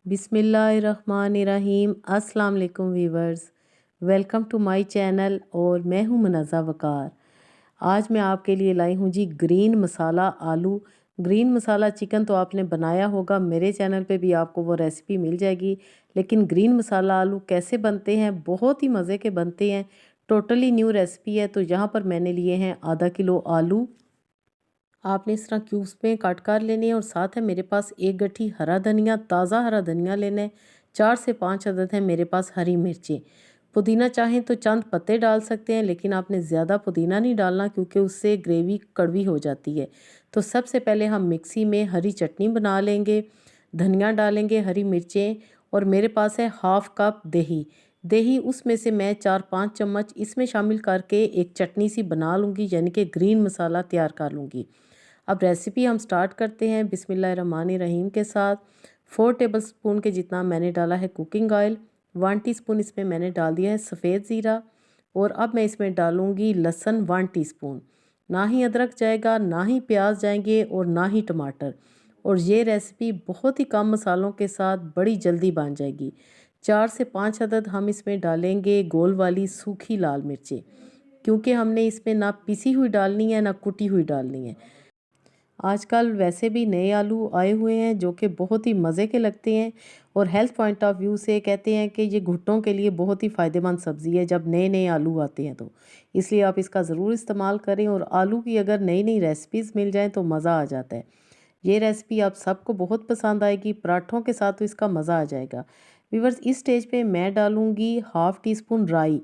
बिस्मिल्लाहिर्रहमानिर्रहीम। अस्सलाम वालेकुम viewers, welcome to my channel और मैं हूं मुनज़्ज़ा वकार। आज मैं आपके लिए लाई हूं जी ग्रीन मसाला आलू। ग्रीन मसाला चिकन तो आपने बनाया होगा, मेरे चैनल पे भी आपको वो रेसिपी मिल जाएगी। लेकिन ग्रीन मसाला आलू कैसे बनते हैं, बहुत ही मज़े के बनते हैं। टोटली न्यू रेसिपी है। तो यहाँ पर मैंने लिए हैं आधा किलो आलू। आपने इस तरह क्यूब्स में काट कर लेने हैं और साथ है मेरे पास एक गट्ठी हरा धनिया, ताज़ा हरा धनिया लेना है। 4 से 5 अदद है मेरे पास हरी मिर्चें। पुदीना चाहें तो चंद पत्ते डाल सकते हैं, लेकिन आपने ज़्यादा पुदीना नहीं डालना क्योंकि उससे ग्रेवी कड़वी हो जाती है। तो सबसे पहले हम मिक्सी में हरी चटनी बना लेंगे। धनिया डालेंगे, हरी मिर्चें, और मेरे पास है हाफ़ कप दही। दही उसमें से मैं 4-5 चम्मच इसमें शामिल करके एक चटनी सी बना लूँगी, यानी कि ग्रीन मसाला तैयार कर लूँगी। अब रेसिपी हम स्टार्ट करते हैं बिस्मिल्लाहिर्रहमानिर्रहीम के साथ। 4 टेबलस्पून के जितना मैंने डाला है कुकिंग ऑयल। 1 टीस्पून इसमें मैंने डाल दिया है सफ़ेद ज़ीरा। और अब मैं इसमें डालूँगी लहसुन 1 टीस्पून। ना ही अदरक जाएगा, ना ही प्याज जाएंगे और ना ही टमाटर। और ये रेसिपी बहुत ही कम मसालों के साथ बड़ी जल्दी बन जाएगी। 4 से 5 अदद हम इसमें डालेंगे गोल वाली सूखी लाल मिर्चें, क्योंकि हमने इसमें ना पिसी हुई डालनी है ना कुटी हुई डालनी है। आजकल वैसे भी नए आलू आए हुए हैं जो कि बहुत ही मज़े के लगते हैं, और हेल्थ पॉइंट ऑफ व्यू से कहते हैं कि ये घुट्टों के लिए बहुत ही फ़ायदेमंद सब्ज़ी है जब नए नए आलू आते हैं तो। इसलिए आप इसका ज़रूर इस्तेमाल करें, और आलू की अगर नई नई रेसिपीज़ मिल जाएँ तो मज़ा आ जाता है। ये रेसिपी आप सबको बहुत पसंद आएगी, पराठों के साथ तो इसका मज़ा आ जाएगा। व्यूअर्स, इस स्टेज पे मैं डालूँगी हाफ़ टी स्पून राई।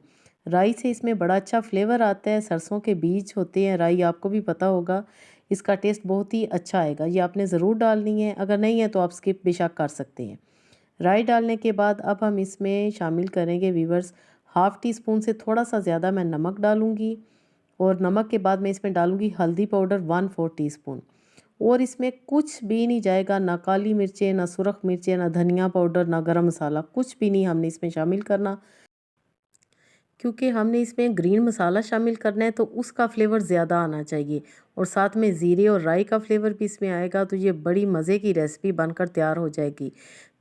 राई से इसमें बड़ा अच्छा फ्लेवर आता है। सरसों के बीज होते हैं, राई आपको भी पता होगा। इसका टेस्ट बहुत ही अच्छा आएगा। ये आपने ज़रूर डालनी है, अगर नहीं है तो आप स्किप बेशक कर सकते हैं। राई डालने के बाद अब हम इसमें शामिल करेंगे व्यूअर्स, हाफ़ टी स्पून से थोड़ा सा ज़्यादा मैं नमक डालूँगी। और नमक के बाद मैं इसमें डालूँगी हल्दी पाउडर 1/4 टीस्पून। और इसमें कुछ भी नहीं जाएगा, ना काली मिर्चें, ना सुरख मिर्चें, ना धनिया पाउडर, ना गरम मसाला, कुछ भी नहीं हमने इसमें शामिल करना। क्योंकि हमने इसमें ग्रीन मसाला शामिल करना है तो उसका फ्लेवर ज़्यादा आना चाहिए, और साथ में ज़ीरे और राई का फ्लेवर भी इसमें आएगा, तो ये बड़ी मज़े की रेसिपी बनकर तैयार हो जाएगी।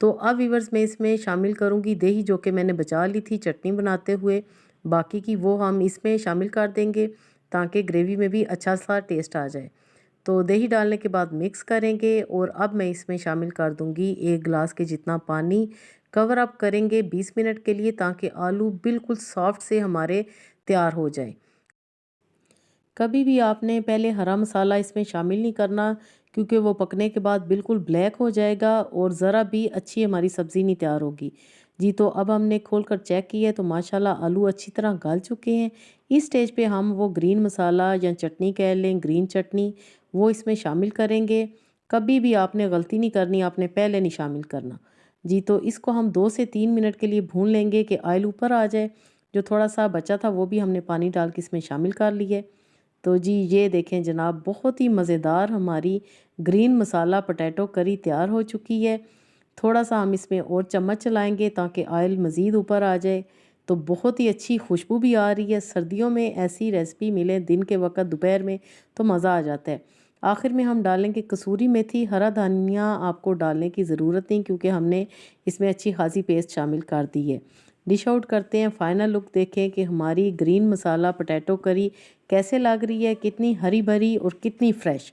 तो अब व्यूअर्स, मैं इसमें शामिल करूँगी दही, जो कि मैंने बचा ली थी चटनी बनाते हुए। बाकी की वो हम इसमें शामिल कर देंगे ताकि ग्रेवी में भी अच्छा सा टेस्ट आ जाए। तो दही डालने के बाद मिक्स करेंगे, और अब मैं इसमें शामिल कर दूंगी 1 गिलास के जितना पानी। कवर अप करेंगे 20 मिनट के लिए ताकि आलू बिल्कुल सॉफ्ट से हमारे तैयार हो जाए। कभी भी आपने पहले हरा मसाला इसमें शामिल नहीं करना, क्योंकि वो पकने के बाद बिल्कुल ब्लैक हो जाएगा और ज़रा भी अच्छी हमारी सब्ज़ी नहीं तैयार होगी। जी, तो अब हमने खोल कर चेक किया है तो माशाल्लाह आलू अच्छी तरह गल चुके हैं। इस स्टेज पे हम वो ग्रीन मसाला या चटनी कह लें, ग्रीन चटनी, वो इसमें शामिल करेंगे। कभी भी आपने गलती नहीं करनी, आपने पहले नहीं शामिल करना। जी, तो इसको हम 2 से 3 मिनट के लिए भून लेंगे कि ऑयल ऊपर आ जाए। जो थोड़ा सा बचा था वो भी हमने पानी डाल के इसमें शामिल कर लिया है। तो जी, ये देखें जनाब, बहुत ही मज़ेदार हमारी ग्रीन मसाला पोटैटो करी तैयार हो चुकी है। थोड़ा सा हम इसमें और चम्मच चलाएंगे ताकि ऑयल मज़ीद ऊपर आ जाए। तो बहुत ही अच्छी खुशबू भी आ रही है। सर्दियों में ऐसी रेसिपी मिले दिन के वक्त दोपहर में तो मज़ा आ जाता है। आखिर में हम डालेंगे कसूरी मेथी। हरा धनिया आपको डालने की ज़रूरत नहीं, क्योंकि हमने इसमें अच्छी खासी पेस्ट शामिल कर दी है। डिश आउट करते हैं। फाइनल लुक देखें कि हमारी ग्रीन मसाला पोटैटो करी कैसे लग रही है, कितनी हरी भरी और कितनी फ्रेश।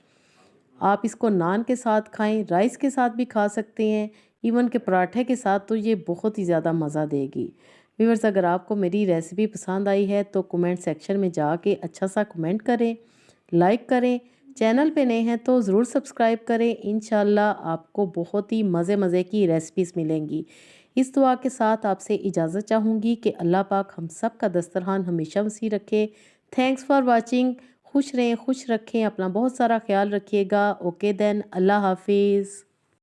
आप इसको नान के साथ खाएं, राइस के साथ भी खा सकते हैं, इवन के पराठे के साथ, तो ये बहुत ही ज़्यादा मज़ा देगी। व्यूअर्स, अगर आपको मेरी रेसिपी पसंद आई है तो कमेंट सेक्शन में जाके अच्छा सा कमेंट करें, लाइक करें। चैनल पे नए हैं तो ज़रूर सब्सक्राइब करें। इंशाल्लाह आपको बहुत ही मज़े मज़े की रेसिपीज़ मिलेंगी। इस दुआ के साथ आपसे इजाज़त चाहूँगी कि अल्लाह पाक हम सब का दस्तरखान हमेशा वसी रखे। Thanks for watching. खुश रहें, खुश रखें, अपना बहुत सारा ख्याल रखिएगा। ओके देन, अल्लाह हाफिज़।